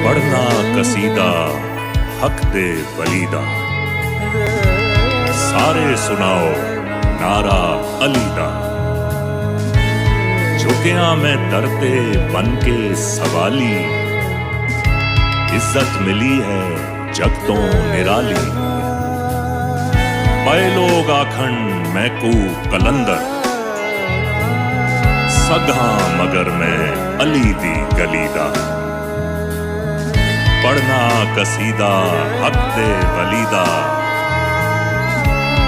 पढ़ना कसीदा हक दे वलीदा, सारे सुनाओ नारा अलीदा। झुकिया मैं दरते बन के सवाली, इज्जत मिली है जग तो निराली। पै लोग आखंड मैं को कलंदर, सगा मगर मैं अली दी गलीदा। पढ़ना कसीदा हक दे वलीदा,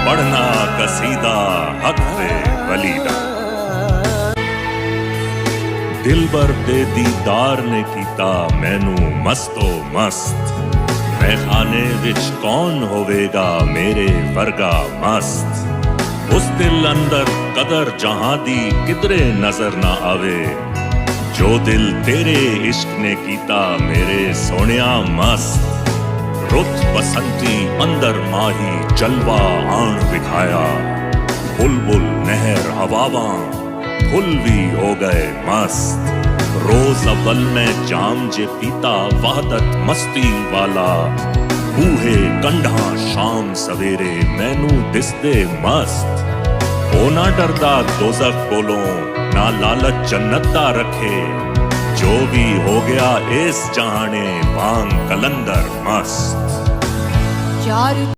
पढ़ना कसीदा हक दे वलीदा। दिलबर दे दीदार ने कीता मैनू मस्तो मस्त, मैं खाने विच कौन होवेगा मेरे वर्गा मस्त। उस दिल अंदर कदर जहां दी किधरे नजर ना आवे, जो दिल तेरे इश्क ने कीता मेरे सोनिया मस्त। रुत बसंती अंदर माही जलवा आन विखाया, बुलबुल नहर हवावा फुल भी हो गए मस्त। रोज अव्वल में जाम जे पीता वहदत मस्ती वाला, बूहे कंढा शाम सवेरे मैनू दिसदे मस्त। ओ ना डरदा दोज़ख कोलों ना लालच जन्नत दा रखे, जो भी हो गया इस जहाने वांग कलंदर मस्त।